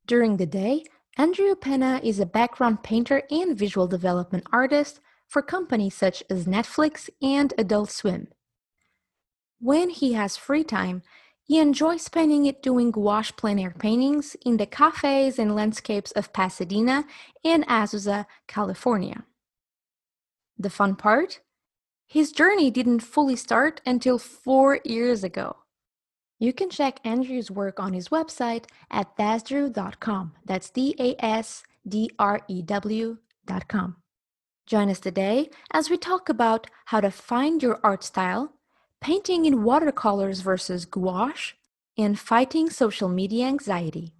During the day, Andrew Peña is a background painter and visual development artist for companies such as Netflix and Adult Swim. When he has free time, he enjoys spending it doing gouache plein air paintings in the cafes and landscapes of Pasadena and Azusa, California. The fun part? His journey didn't fully start until 4 years ago. You can check Andrew's work on his website at dasdrew.com. That's DASDREW.com. Join us today as we talk about how to find your art style, painting in watercolors versus gouache, and fighting social media anxiety.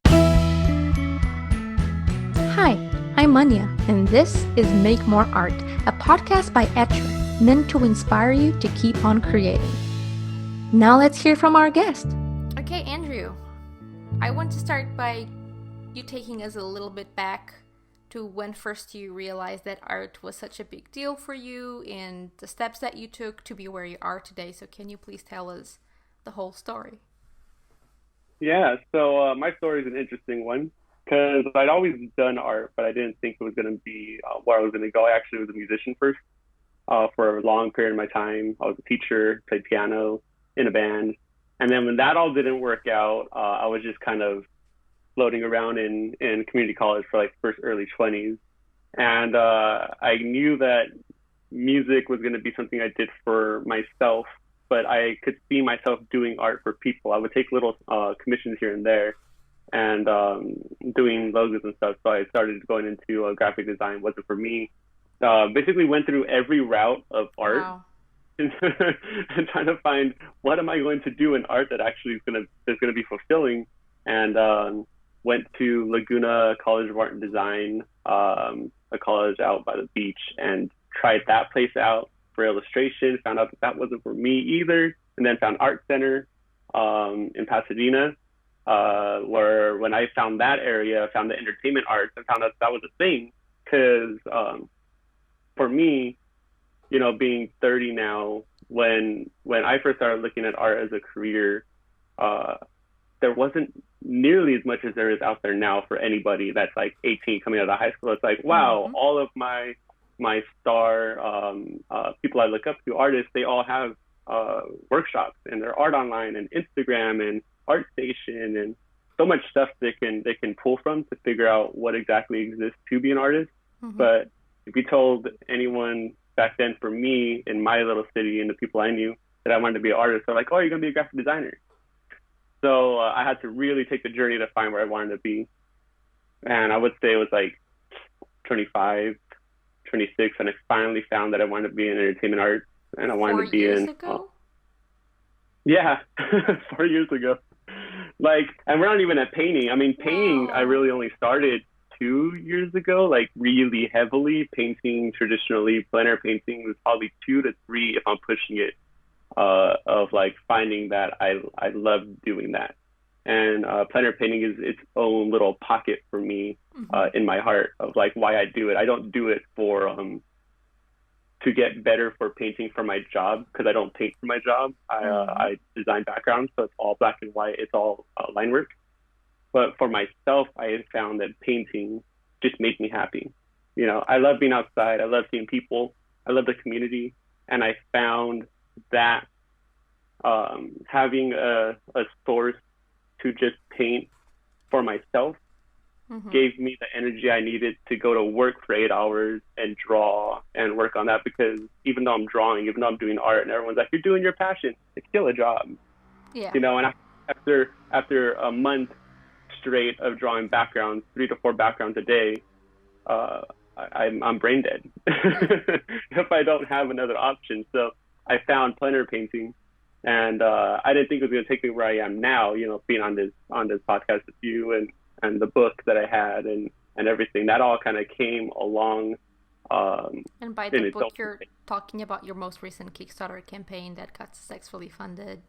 Hi, I'm Anya, and this is Make More Art, a podcast by Etchr, meant to inspire you to keep on creating. Now let's hear from our guest. Okay, Andrew, I want to start by you taking us a little bit back to when first you realized that art was such a big deal for you and the steps that you took to be where you are today. So can you please tell us the whole story? Yeah, so my story is an interesting one because I'd always done art, but I didn't think it was going to be where I was going to go. I actually was a musician first for a long period of my time. I was a teacher, played piano in a band. And then when that all didn't work out, I was just kind of floating around in community college for like first early 20s. And I knew that music was going to be something I did for myself, but I could see myself doing art for people. I would take little commissions here and there and doing logos and stuff. So I started going into graphic design. Wasn't for me. Basically went through every route of art. Wow. and trying to find what am I going to do in art that actually is gonna be fulfilling. And went to Laguna College of Art and Design, a college out by the beach, and tried that place out for illustration. Found out that wasn't for me either, and then found Art Center in Pasadena, where when I found that area, found the entertainment arts, and found out that was a thing. Because for me, you know, being 30 now, when I first started looking at art as a career, there wasn't nearly as much as there is out there now for anybody that's like 18 coming out of high school. It's like, wow, all of my star people I look up to, artists, they all have workshops and their art online and Instagram and ArtStation and so much stuff they can pull from to figure out what exactly exists to be an artist. But if you told anyone back then, for me in my little city and the people I knew, that I wanted to be an artist, they're like, oh, you're gonna be a graphic designer. So I had to really take the journey to find where I wanted to be. And I would say it was like 25, 26, and I finally found that I wanted to be in entertainment arts, and I wanted to be 4 years in ago? yeah, 4 years ago. Like, and we're not even at painting. I mean, painting, I really only started 2 years ago, like really heavily. Painting traditionally, plein air painting was probably 2 to 3 if I'm pushing it, of like finding that I love doing that. And plein air painting is its own little pocket for me in my heart of like why I do it. I don't do it for to get better for painting for my job, because I don't paint for my job. I design backgrounds, so it's all black and white. It's all line work. But for myself, I have found that painting just makes me happy. You know, I love being outside. I love seeing people. I love the community. And I found that having a source to just paint for myself gave me the energy I needed to go to work for 8 hours and draw and work on that. Because even though I'm drawing, even though I'm doing art, and everyone's like, you're doing your passion, it's still a job. Yeah. You know, and after a month straight of drawing backgrounds, 3 to 4 backgrounds a day, I'm brain dead if I don't have another option. So I found plein air painting, and I didn't think it was going to take me where I am now. You know, being on this podcast with you and the book that I had and everything, that all kind of came along. And by the book, you're talking about your most recent Kickstarter campaign that got successfully funded.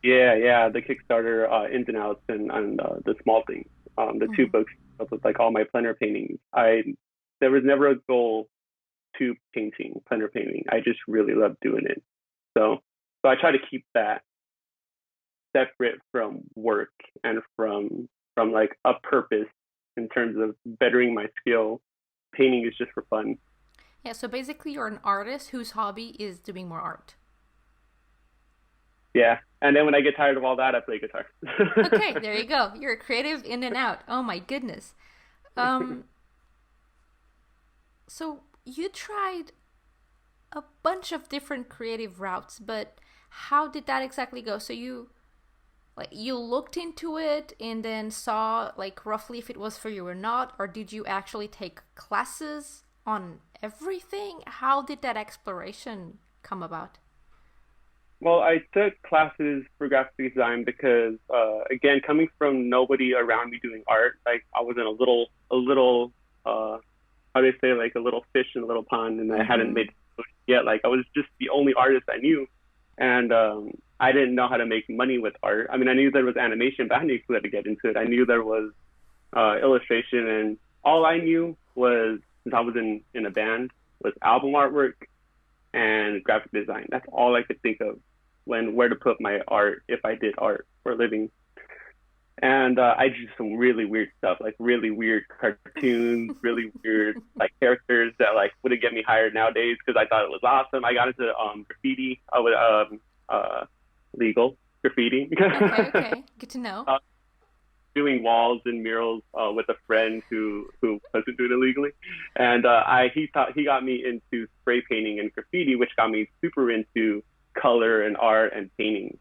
Yeah, the Kickstarter ins and outs and the small things. The 2 books with like all my plein air paintings. There was never a goal to painting, plein air painting. I just really love doing it. So I try to keep that separate from work and from like a purpose in terms of bettering my skill. Painting is just for fun. Yeah, so basically you're an artist whose hobby is doing more art. Yeah. And then when I get tired of all that, I play guitar. Okay, there you go. You're creative in and out. Oh my goodness. Um, so you tried a bunch of different creative routes, but how did that exactly go? So you looked into it and then saw like roughly if it was for you or not, or did you actually take classes on everything? How did that exploration come about? Well, I took classes for graphic design because, again, coming from nobody around me doing art, like I was in uh, how do you say, like a little fish in a little pond, and I hadn't Mm-hmm. made it yet. Like I was just the only artist I knew, and I didn't know how to make money with art. I mean, I knew there was animation, but I didn't know how to get into it. I knew there was illustration, and all I knew was, since I was in a band, was album artwork and graphic design. That's all I could think of when where to put my art if I did art for a living. And I drew some really weird stuff, like really weird cartoons, really weird like characters that like wouldn't get me hired nowadays because I thought it was awesome. I got into graffiti. I would legal graffiti. Okay, okay. Good to know. uh, Doing walls and murals with a friend who wasn't doing it legally, and he got me into spray painting and graffiti, which got me super into color and art and painting.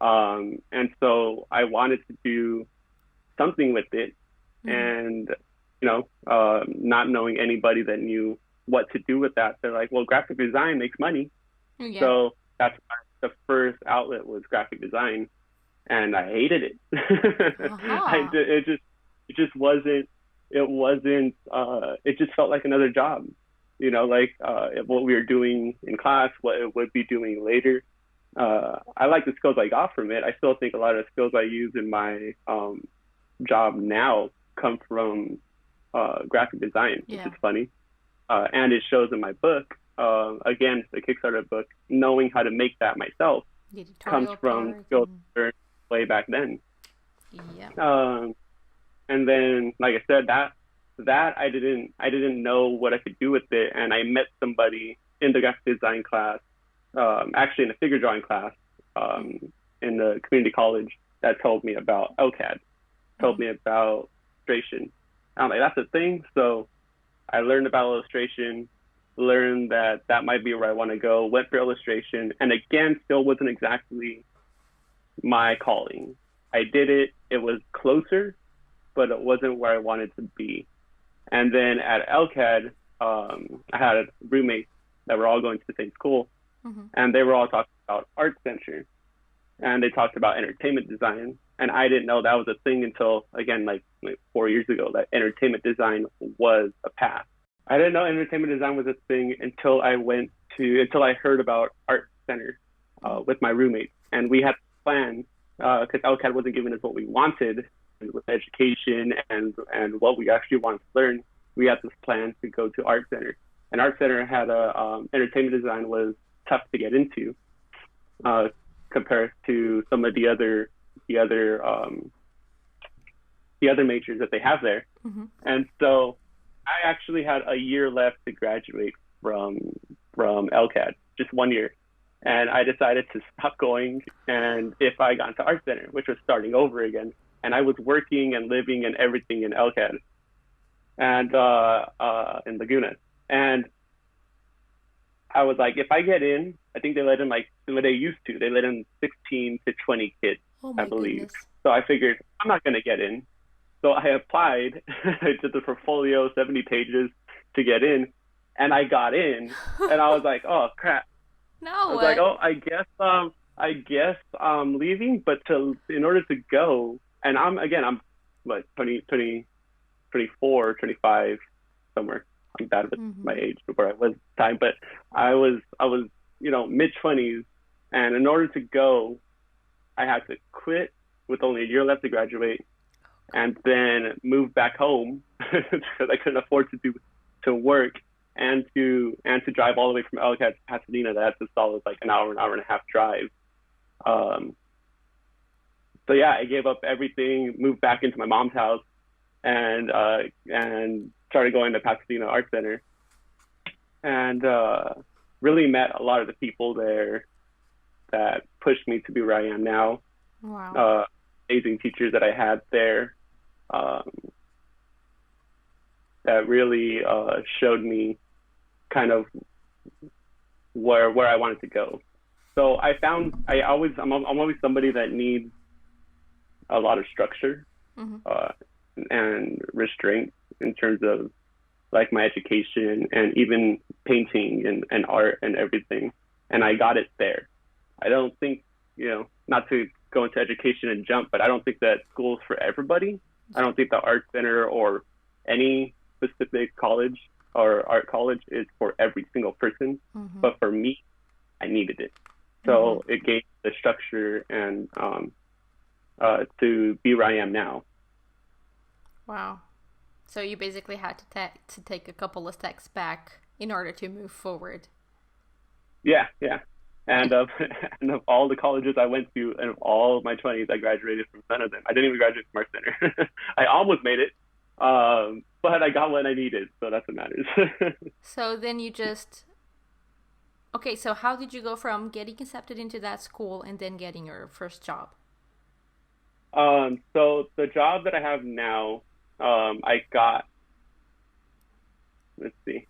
And so I wanted to do something with it, Mm-hmm. and not knowing anybody that knew what to do with that, they're like, "Well, graphic design makes money," Yeah. so that's why the first outlet was graphic design, and I hated it. Uh-huh. It just wasn't it just felt like another job, like what we were doing in class, what it would be doing later. I like the skills I got from it. I still think a lot of the skills I use in my job now come from graphic design, which Yeah. is funny. And it shows in my book. Again, the Kickstarter book, knowing how to make that myself The comes editorial from part skills and I learned way back then. yeah. Um, and then, like I said, that I didn't know what I could do with it, and I met somebody in the graphic design class, actually in a figure drawing class, um, in the community college, that told me about LCAD, told Mm-hmm. me about illustration. I'm like, that's a thing. So I learned about illustration, learned that that might be where I want to go, went for illustration, and again, still wasn't exactly my calling. I did it, it was closer, but it wasn't where I wanted to be. And then at LCAD, I had roommates that were all going to the same school, Mm-hmm. and they were all talking about art center, and they talked about entertainment design. And I didn't know that was a thing until, again, like 4 years ago, that entertainment design was a path. I didn't know entertainment design was a thing until I heard about art center Mm-hmm. with my roommate, and we had a plan because LCAD wasn't giving us what we wanted with education and what we actually wanted to learn. We had this plan to go to art center, and art center had a entertainment design was tough to get into uh, compared to some of the other um, the other majors that they have there. Mm-hmm. And so I actually had a year left to graduate from LCAD, just 1 year. And I decided to stop going. And if I got into Art Center, which was starting over again, and I was working and living and everything in LCAD and in Laguna. And I was like, if I get in, I think they let in like what they used to. They let in 16 to 20 kids, Oh I my believe. goodness. So I figured I'm not going to get in. So I applied, I did the portfolio, 70 pages to get in, and I got in. And I was like, oh crap. I No was like, way. oh, I guess I'm leaving, but in order to go, and I'm like 24, 25, somewhere. I'm bad with my Mm-hmm. age where I was at the time, but I was mid 20s, and in order to go, I had to quit with only a year left to graduate, and then move back home because I couldn't afford to work and to drive all the way from Ellicott to Pasadena. That's a solid like an hour and a half drive. Um, so yeah, I gave up everything, moved back into my mom's house, and started going to Pasadena Art Center, and really met a lot of the people there that pushed me to be where I am now. Wow. Amazing teachers that I had there, um, that really showed me kind of where I wanted to go. So I'm always somebody that needs a lot of structure, Mm-hmm. uh, and restraint in terms of like my education and even painting and art and everything. And I got it there. I don't think, not to go into education and jump, but I don't think that school's for everybody. I Yeah. don't think the art center or any specific college or art college is for every single person. Mm-hmm. But for me, I needed it. Mm-hmm. So it gave the structure and to be where I am now. Wow. So you basically had to take a couple of steps back in order to move forward. Yeah, yeah. And of and of all the colleges I went to, and of all of my 20s, I graduated from none of them. I didn't even graduate from Art Center. I almost made it, but I got what I needed, so that's what matters. So then you just okay. So how did you go from getting accepted into that school and then getting your first job? So the job that I have now, I got, let's see,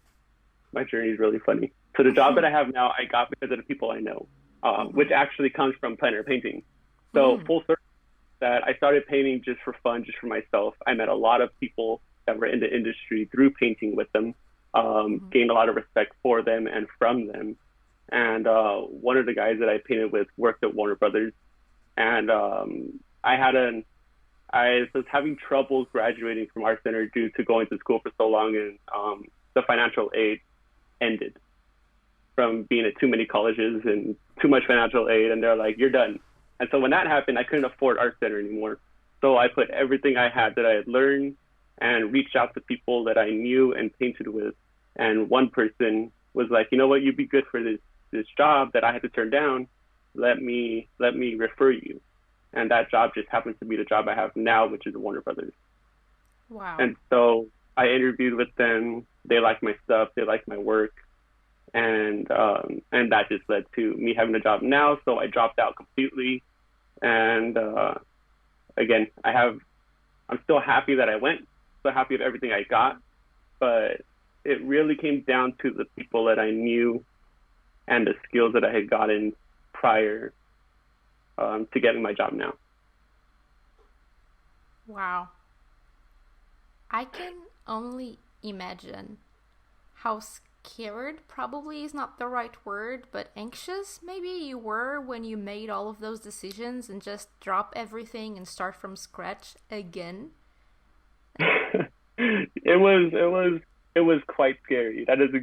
my journey is really funny. So the job that I have now, I got because of the people I know, Mm-hmm. which actually comes from plein air painting. So Mm. full circle, that I started painting just for fun, just for myself. I met a lot of people that were in the industry through painting with them, Mm-hmm. gained a lot of respect for them and from them. And one of the guys that I painted with worked at Warner Brothers, and I was having trouble graduating from Art Center due to going to school for so long, and the financial aid ended from being at too many colleges and too much financial aid, and they're like, "You're done." And so when that happened, I couldn't afford Art Center anymore. So I put everything I had that I had learned and reached out to people that I knew and painted with. And one person was like, "You know what? You'd be good for this job that I had to turn down. Let me refer you." And that job just happens to be the job I have now, which is Warner Brothers. Wow. And so I interviewed with them. They liked my stuff. They liked my work, and that just led to me having a job now. So I dropped out completely, and again, I'm still happy that I went. So happy with everything I got, but it really came down to the people that I knew and the skills that I had gotten prior, to getting my job now. Wow. I can only imagine how scared probably is not the right word, but anxious maybe you were when you made all of those decisions and just drop everything and start from scratch again. It was quite scary. That is a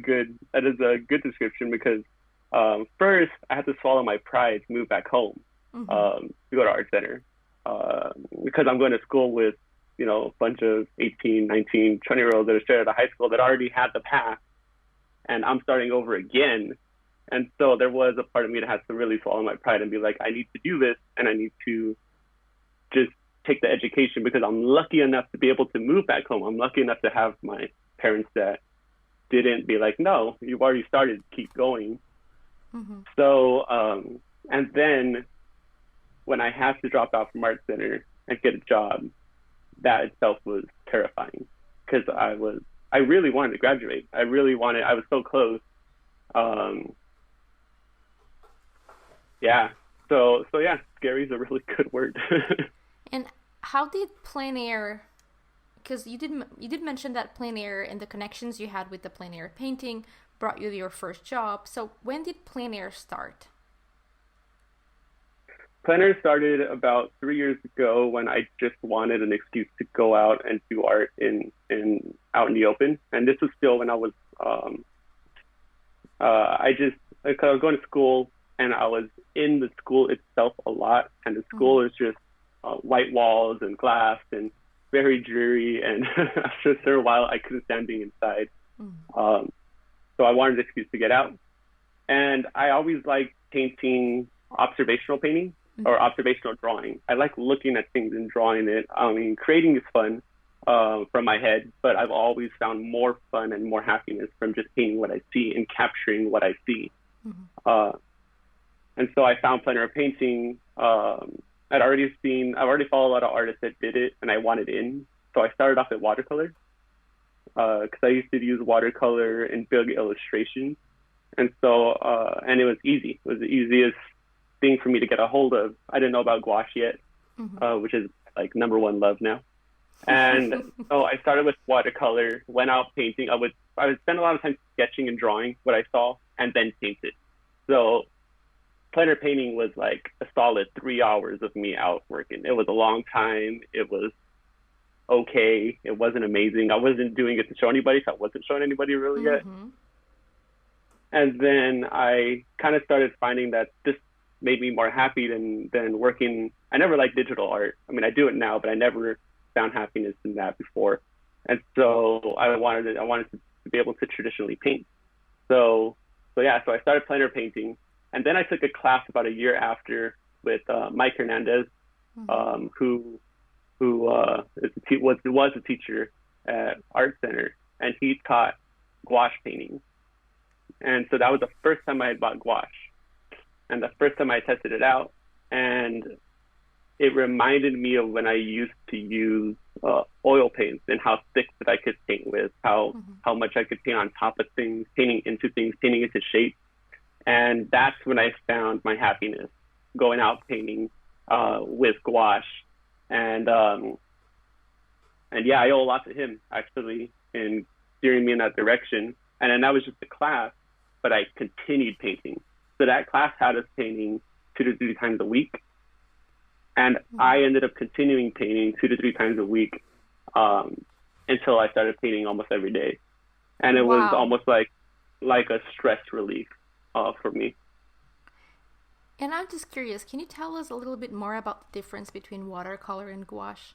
good description, because first I had to swallow my pride to move back home, Mm-hmm. to go to art center, because I'm going to school with a bunch of 18, 19, 20-year olds that are straight out of high school that already had the path, and I'm starting over again. And so there was a part of me that had to really swallow my pride and be like, I need to do this, and I need to just take the education, because I'm lucky enough to be able to move back home. I'm lucky enough to have my parents that didn't be like, no, you've already started, keep going. Mm-hmm. So, and then when I had to drop out from art center and get a job, that itself was terrifying, because I really wanted to graduate. I was so close. Um, yeah. So yeah, scary is a really good word. And how did plein air? Because you did mention that plein air and the connections you had with the plein air painting brought you to your first job. So when did plein air start? Planner started about 3 years ago, when I just wanted an excuse to go out and do art in out in the open. And this was still when I was because I was going to school, and I was in the school itself a lot, and the Mm-hmm. school is just white walls and glass and very dreary. And after a certain while, I couldn't stand being inside. Mm-hmm. So I wanted an excuse to get out, and I always liked painting, observational painting or observational drawing. I like looking at things and drawing it. I mean, creating is fun, from my head, but I've always found more fun and more happiness from just painting what I see and capturing what I see. Mm-hmm. And so I found plein air painting. I've already followed a lot of artists that did it, and I wanted in. So I started off at watercolor because I used to use watercolor in big illustrations, and so and it was easy. It was the easiest thing for me to get a hold of. I didn't know about gouache yet, which is like number one love now. And so I started with watercolor, went out painting. I would spend a lot of time sketching and drawing what I saw, and then paint it. So plein air painting was like a solid 3 hours of me out working. It was a long time. It was okay. It wasn't amazing. I wasn't doing it to show anybody, so I wasn't showing anybody really yet. And then I kind of started finding that this made me more happy than working. I never liked digital art. I mean, I do it now, but I never found happiness in that before. And so I wanted to be able to traditionally paint. So I started plein air painting. And then I took a class about a year after with Mike Hernandez, who was a teacher at Art Center, and he taught gouache painting. And so that was the first time I had bought gouache, and the first time I tested it out, and it reminded me of when I used to use oil paints and how thick that I could paint with, how much I could paint on top of things, painting into shape. And that's when I found my happiness, going out painting with gouache. And yeah, I owe a lot to him, actually, in steering me in that direction. And then that was just a class, but I continued painting. So that class had us painting 2 to 3 times a week. And I ended up continuing painting 2 to 3 times a week until I started painting almost every day. And it was almost like a stress relief for me. And I'm just curious, can you tell us a little bit more about the difference between watercolor and gouache?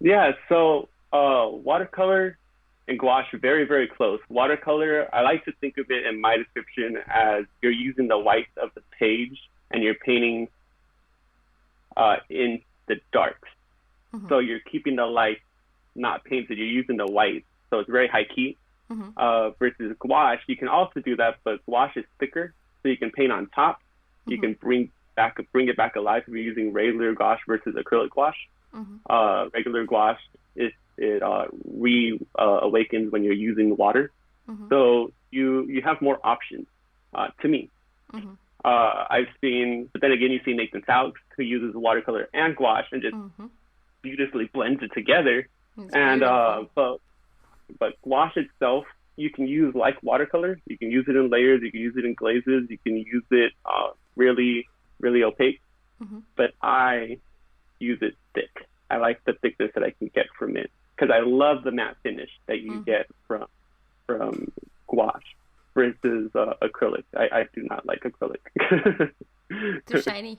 Yeah, so watercolor and gouache are very, very close. Watercolor, I like to think of it in my description as you're using the whites of the page and you're painting in the darks. So you're keeping the light not painted, you're using the white. So it's very high key. Versus gouache, you can also do that, but gouache is thicker, so you can paint on top. You can bring it back alive if you're using regular gouache versus acrylic gouache. Regular gouache awakens when you're using water, so you have more options. To me, I've seen, but then again, you see Nathan Saux, who uses watercolor and gouache and just beautifully blends it together. It's and but gouache itself, you can use like watercolor. You can use it in layers. You can use it in glazes. You can use it really, really opaque. But I use it thick. I like the thickness that I can get from it because I love the matte finish that you get from gouache versus acrylic. I do not like acrylic. Too shiny.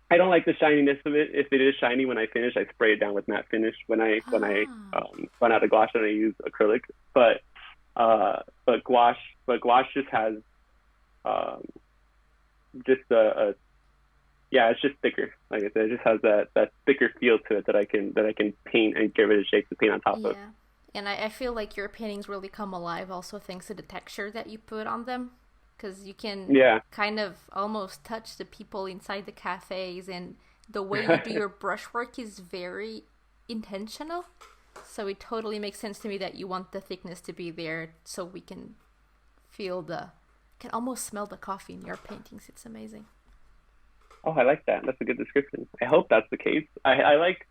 I don't like the shininess of it. If it is shiny when I finish, I spray it down with matte finish. When I run out of gouache, then I use acrylic. But gouache just has it's just thicker. Like I said, it just has that thicker feel to it that I can paint and give it a shape to paint on top of. And I feel like your paintings really come alive also thanks to the texture that you put on them. Because you can kind of almost touch the people inside the cafes, and the way you do your brushwork is very intentional. So it totally makes sense to me that you want the thickness to be there so we can can almost smell the coffee in your paintings. It's amazing. Oh, I like that. That's a good description. I hope that's the case. I like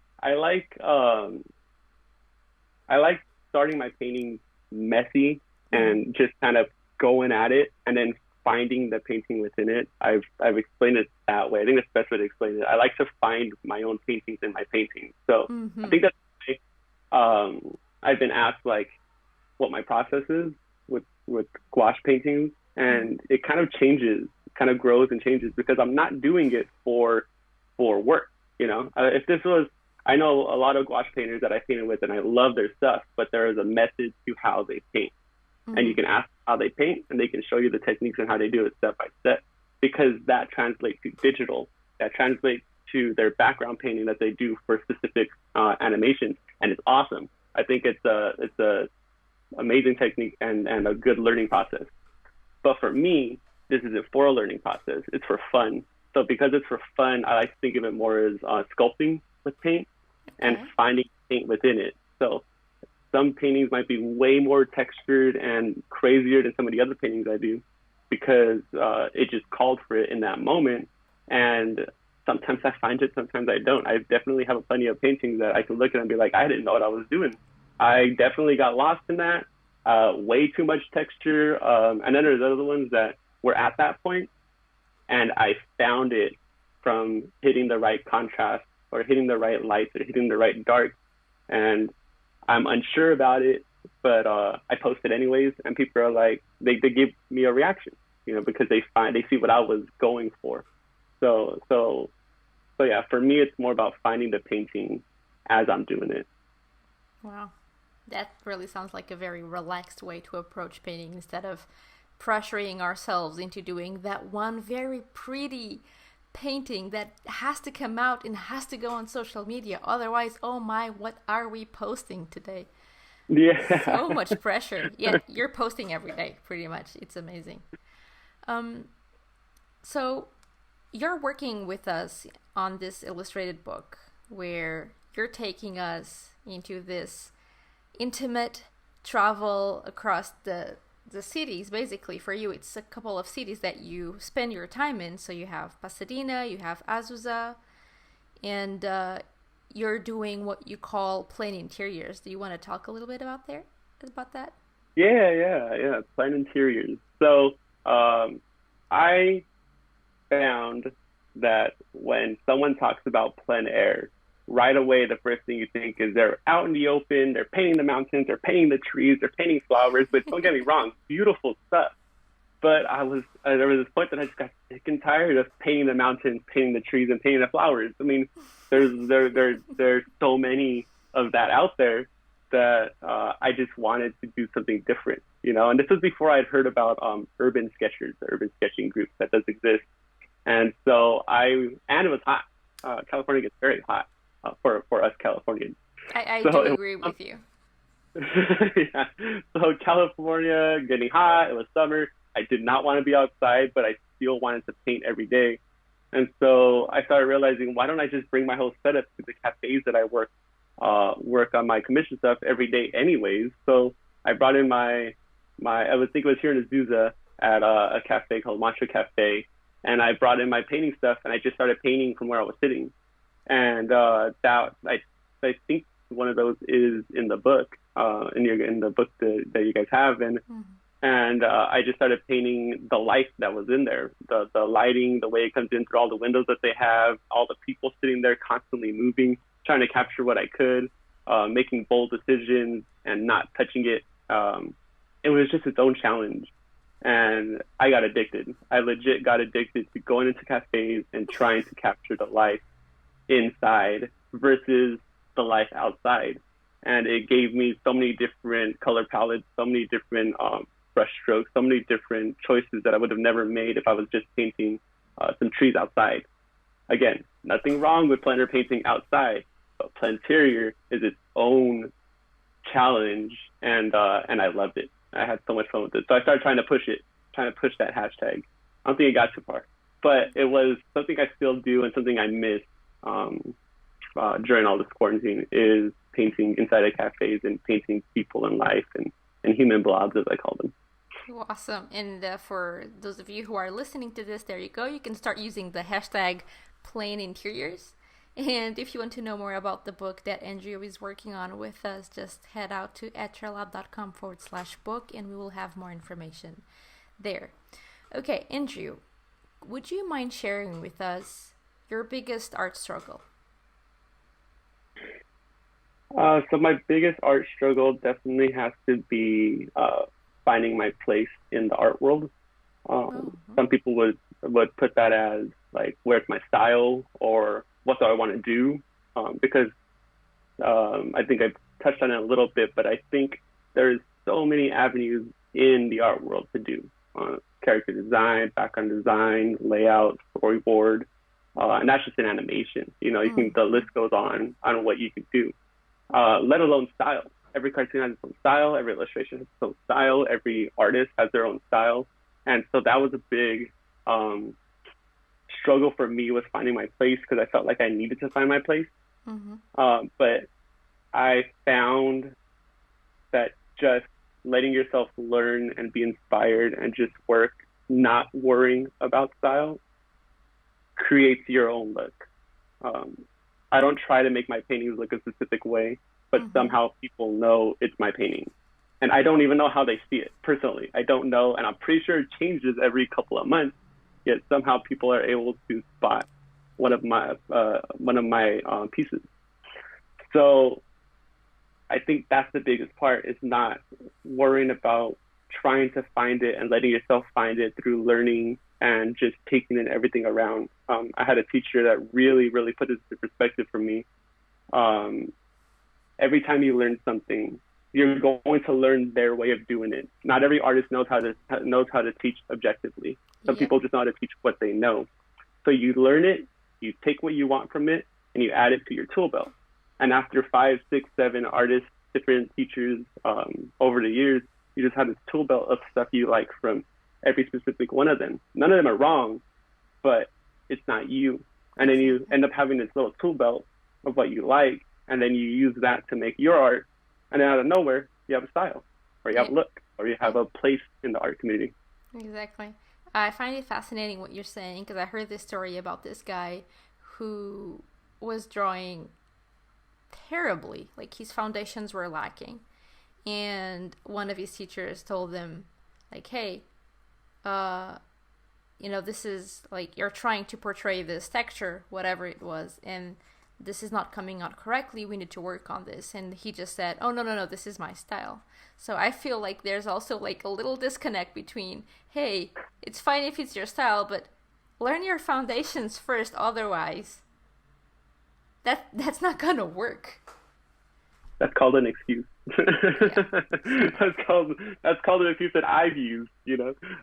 starting my paintings messy and just kind of going at it and then finding the painting within it. I've explained it that way. I think that's the best way to explain it. I like to find my own paintings in my paintings. So I think that's I've been asked like what my process is with gouache paintings, and it kind of changes, kind of grows and changes because I'm not doing it for work. You know, if this was, I know a lot of gouache painters that I painted with and I love their stuff, but there is a method to how they paint. And you can ask how they paint, and they can show you the techniques and how they do it step by step, because that translates to digital. That translates to their background painting that they do for specific animations, and it's awesome. I think it's a amazing technique and a good learning process. But for me, this isn't for a learning process. It's for fun. So because it's for fun, I like to think of it more as sculpting with paint and finding paint within it. So some paintings might be way more textured and crazier than some of the other paintings I do because it just called for it in that moment. And sometimes I find it, sometimes I don't. I definitely have plenty of paintings that I can look at and be like, I didn't know what I was doing. I definitely got lost in that. Way too much texture. And then there's other ones that were at that point, and I found it from hitting the right contrast or hitting the right lights or hitting the right dark. And I'm unsure about it, but I post it anyways, and people are like, they give me a reaction, because they see what I was going for. So yeah, for me, it's more about finding the painting as I'm doing it. Wow. That really sounds like a very relaxed way to approach painting instead of pressuring ourselves into doing that one very pretty painting that has to come out and has to go on social media. Otherwise, oh my, what are we posting today? Yeah. So much pressure. Yeah, you're posting every day, pretty much. It's amazing. So you're working with us on this illustrated book where you're taking us into this intimate travel across the cities. Basically, for you, it's a couple of cities that you spend your time in. So you have Pasadena, you have Azusa, and you're doing what you call plein interiors. Do you want to talk a little bit about that? Yeah. Plein interiors. So I found that when someone talks about plein air, right away, the first thing you think is they're out in the open, they're painting the mountains, they're painting the trees, they're painting flowers, but don't get me wrong, beautiful stuff. But there was this point that I just got sick and tired of painting the mountains, painting the trees, and painting the flowers. I mean, there's so many of that out there that I just wanted to do something different, And this was before I'd heard about urban sketchers, the urban sketching group that does exist. And so and it was hot. California gets very hot for us Californians. I do agree with you. Yeah. So California getting hot, it was summer. I did not want to be outside, but I still wanted to paint every day. And so I started realizing, why don't I just bring my whole setup to the cafes that I work on my commission stuff every day anyways. So I brought in I think it was here in Azusa at a cafe called Mantra Cafe. And I brought in my painting stuff, and I just started painting from where I was sitting. And I think one of those is in the book, in the book that you guys have. And I just started painting the light that was in there, the lighting, the way it comes in through all the windows that they have, all the people sitting there constantly moving, trying to capture what I could, making bold decisions and not touching it. It was just its own challenge. And I got addicted. I legit got addicted to going into cafes and trying to capture the life inside versus the life outside. And it gave me so many different color palettes, so many different brush strokes, so many different choices that I would have never made if I was just painting some trees outside. Again, nothing wrong with plein air painting outside, but plein interior is its own challenge, and I loved it. I had so much fun with it. So I started trying to push that hashtag. I don't think it got too far, but it was something I still do and something I miss during all this quarantine is painting inside of cafes and painting people in life and human blobs, as I call them. Awesome. And for those of you who are listening to this, there you go. You can start using the hashtag plein interiors. And if you want to know more about the book that Andrew is working on with us, just head out to etchrlab.com/book and we will have more information there. Okay, Andrew, would you mind sharing with us your biggest art struggle? So my biggest art struggle definitely has to be finding my place in the art world. Some people would put that as like, where's my style or what do I want to do? Because I think I touched on it a little bit, but I think there's so many avenues in the art world to do. Character design, background design, layout, storyboard. And that's just an animation. You can, the list goes on what you can do, let alone style. Every cartoon has its own style. Every illustration has its own style. Every artist has their own style. And so that was a big struggle for me, was finding my place, because I felt like I needed to find my place. But I found that just letting yourself learn and be inspired and just work, not worrying about style, creates your own look. I don't try to make my paintings look a specific way, but somehow people know it's my painting. And I don't even know how they see it personally. I don't know. And I'm pretty sure it changes every couple of months, yet somehow people are able to spot one of my pieces. So I think that's the biggest part, is not worrying about trying to find it and letting yourself find it through learning and just taking in everything around. I had a teacher that really, really put this into perspective for me. Every time you learn something, you're going to learn their way of doing it. Not every artist knows how to teach objectively. Some people just know how to teach what they know. So you learn it, you take what you want from it, and you add it to your tool belt. And after 5, 6, 7 artists, different teachers over the years, you just have this tool belt of stuff you like from every specific one of them. None of them are wrong, but it's not you. And then you end up having this little tool belt of what you like, and then you use that to make your art. And then out of nowhere, you have a style, or you have a look, or you have a place in the art community. Exactly. I find it fascinating what you're saying, because I heard this story about this guy who was drawing terribly. Like, his foundations were lacking. And one of his teachers told him, like, hey, this is, like, you're trying to portray this texture, whatever it was, and this is not coming out correctly. We need to work on this. And he just said, oh, no, this is my style. So I feel like there's also, like, a little disconnect between, hey, it's fine if it's your style, but learn your foundations first. Otherwise, that's not going to work. That's called an excuse. That's called an excuse that I've used.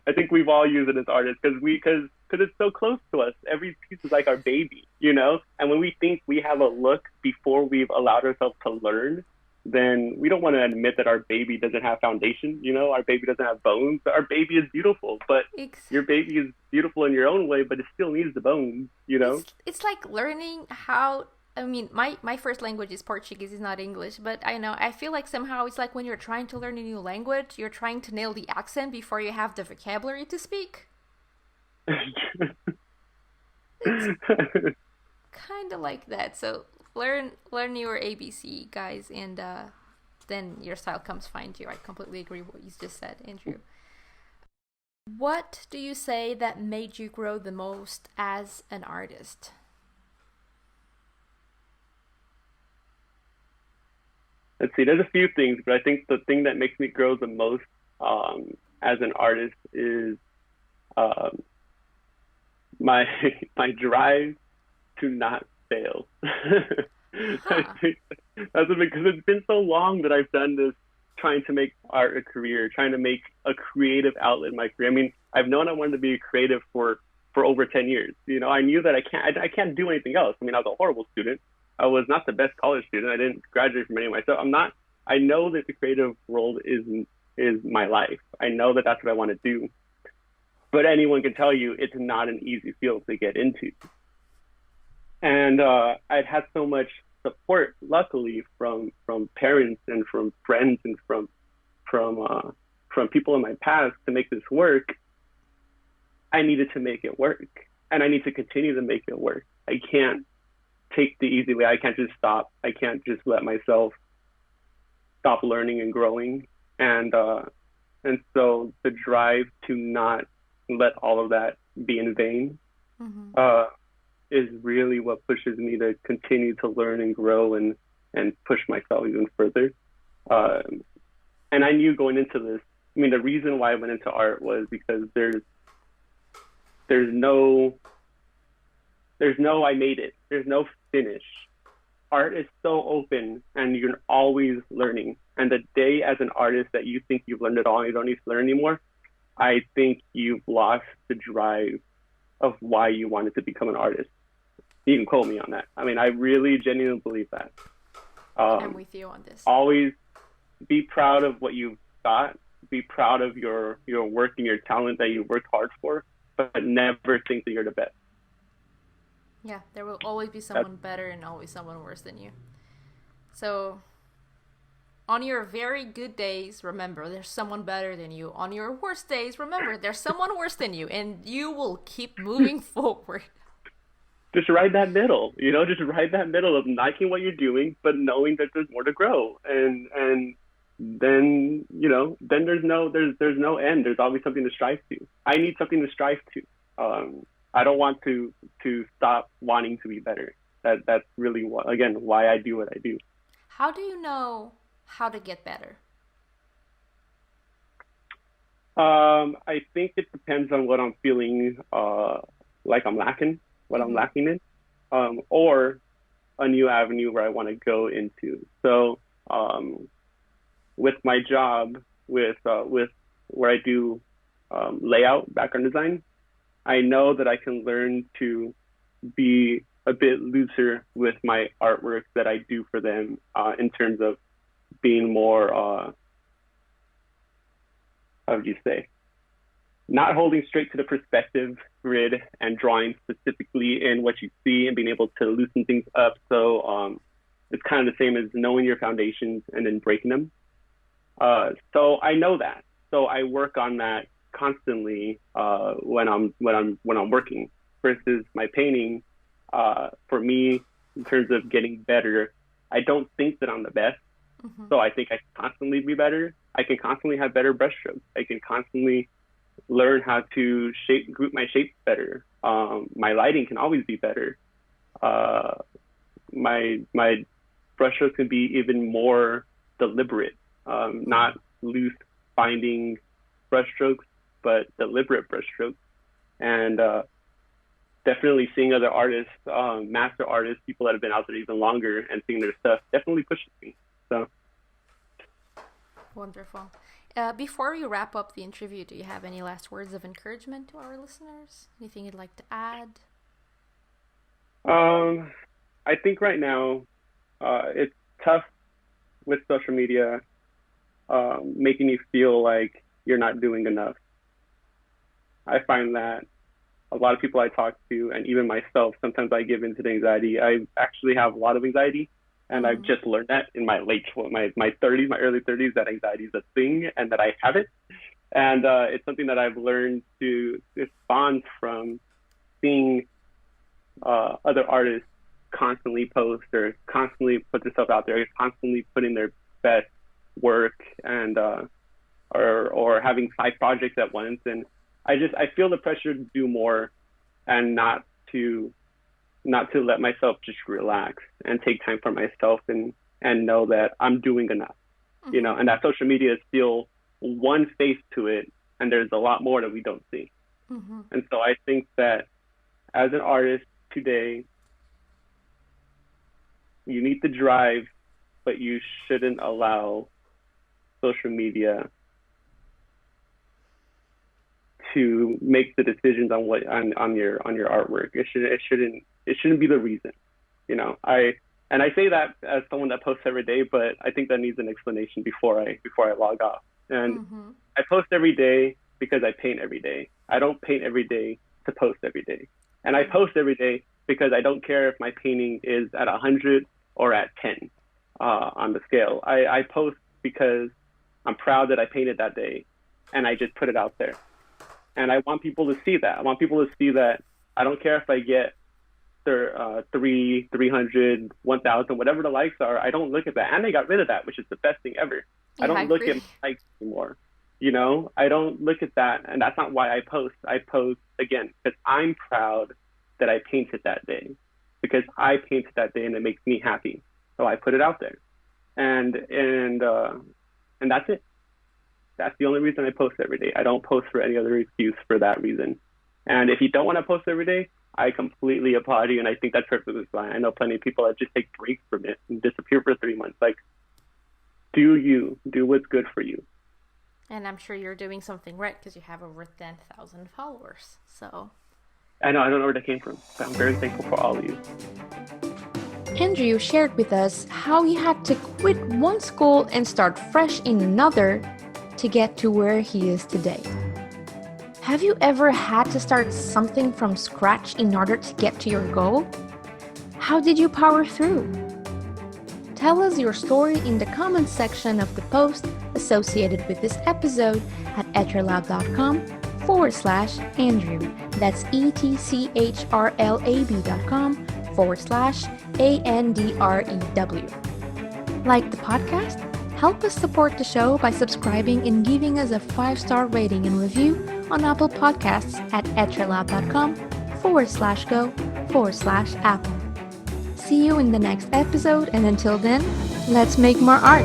I think we've all used it as artists, because it's so close to us. Every piece is like our baby, And when we think we have a look before we've allowed ourselves to learn, then we don't want to admit that our baby doesn't have foundation. Our baby doesn't have bones. Our baby is beautiful, but your baby is beautiful in your own way, but it still needs the bones. It's like learning how. I mean, my first language is Portuguese, it's not English, but I feel like somehow it's like when you're trying to learn a new language, you're trying to nail the accent before you have the vocabulary to speak. It's kind of like that. So learn your ABC, guys, and then your style comes find you. I completely agree with what you just said, Andrew. What do you say that made you grow the most as an artist? Let's see, there's a few things, but I think the thing that makes me grow the most as an artist is my drive to not fail. I think that's because it's been so long that I've done this, trying to make art a career, trying to make a creative outlet in my career. I mean, I've known I wanted to be a creative for over 10 years. I knew that I can't do anything else. I mean, I was a horrible student. I was not the best college student. I didn't graduate from anywhere. So I know that the creative world is my life. I know that that's what I want to do. But anyone can tell you it's not an easy field to get into. And I'd had so much support, luckily, from parents and from friends and from people in my past to make this work. I needed to make it work. And I need to continue to make it work. I can't take the easy way. I can't just stop. I can't just let myself stop learning and growing. And so the drive to not let all of that be in vain is really what pushes me to continue to learn and grow and push myself even further. And I knew going into this, I mean, the reason why I went into art was because there's no I made it. There's no finish. Art is so open and you're always learning. And the day as an artist that you think you've learned it all and you don't need to learn anymore, I think you've lost the drive of why you wanted to become an artist. You can quote me on that. I mean, I really genuinely believe that. I'm with you on this. Always be proud of what you've got. Be proud of your work and your talent that you worked hard for, but never think that you're the best. Yeah, there will always be someone better and always someone worse than you. So, on your very good days, remember there's someone better than you. On your worst days, remember there's someone worse than you, and you will keep moving forward. Just ride that middle, just ride that middle of liking what you're doing, but knowing that there's more to grow. And then, then there's no end. There's always something to strive to. I need something to strive to. I don't want to stop wanting to be better. That's really why I do what I do. How do you know how to get better? I think it depends on what I'm feeling like I'm lacking, what I'm lacking in, or a new avenue where I want to go into. So with my job, with where I do layout, background design, I know that I can learn to be a bit looser with my artwork that I do for them in terms of being more, how would you say, not holding straight to the perspective grid and drawing specifically in what you see and being able to loosen things up. So it's kind of the same as knowing your foundations and then breaking them. So I know that. So I work on that constantly when I'm working. Versus my painting, for me, in terms of getting better, I don't think that I'm the best. So I think I can constantly be better. I can constantly have better brushstrokes. I can constantly learn how to group my shapes better. My lighting can always be better. My brushstrokes can be even more deliberate, not loose binding brushstrokes, but deliberate brushstrokes. And definitely seeing other artists, master artists, people that have been out there even longer and seeing their stuff definitely pushes me. So wonderful. Before we wrap up the interview, do you have any last words of encouragement to our listeners? Anything you'd like to add? I think right now it's tough with social media making you feel like you're not doing enough. I find that a lot of people I talk to, and even myself, sometimes I give into the anxiety. I actually have a lot of anxiety, and I've just learned that in my early 30s, that anxiety is a thing and that I have it. And it's something that I've learned to respond from seeing other artists constantly post or constantly put themselves out there, constantly putting their best work and or having 5 projects at once. And I feel the pressure to do more and not to let myself just relax and take time for myself and know that I'm doing enough, and that social media is still one face to it, and there's a lot more that we don't see. And so I think that as an artist today, you need to drive, but you shouldn't allow social media to make the decisions on what on your artwork. It shouldn't be the reason, I say that as someone that posts every day, but I think that needs an explanation before I log off. And I post every day because I paint every day. I don't paint every day to post every day. And I post every day because I don't care if my painting is at 100 or at 10 on the scale. I post because I'm proud that I painted that day, and I just put it out there. And I want people to see that. I want people to see that I don't care if I get 300, 1,000, whatever the likes are. I don't look at that. And I got rid of that, which is the best thing ever. Yeah, I don't look at likes anymore. I don't look at that. And that's not why I post. I post, again, because I'm proud that I painted that day. Because I painted that day and it makes me happy. So I put it out there. And that's it. That's the only reason I post every day. I don't post for any other excuse for that reason. And if you don't want to post every day, I completely applaud you, and I think that's perfectly fine. I know plenty of people that just take breaks from it and disappear for 3 months. Like, do what's good for you. And I'm sure you're doing something right because you have over 10,000 followers. So I know, I don't know where that came from, but I'm very thankful for all of you. Andrew shared with us how he had to quit one school and start fresh in another to get to where he is today. Have you ever had to start something from scratch in order to get to your goal? How did you power through? Tell us your story in the comments section of the post associated with this episode at etchrlab.com/Andrew. That's etchrlab.com/ANDREW. Like the podcast? Help us support the show by subscribing and giving us a 5-star rating and review on Apple Podcasts at etchrlab.com/go/Apple. See you in the next episode, and until then, let's make more art!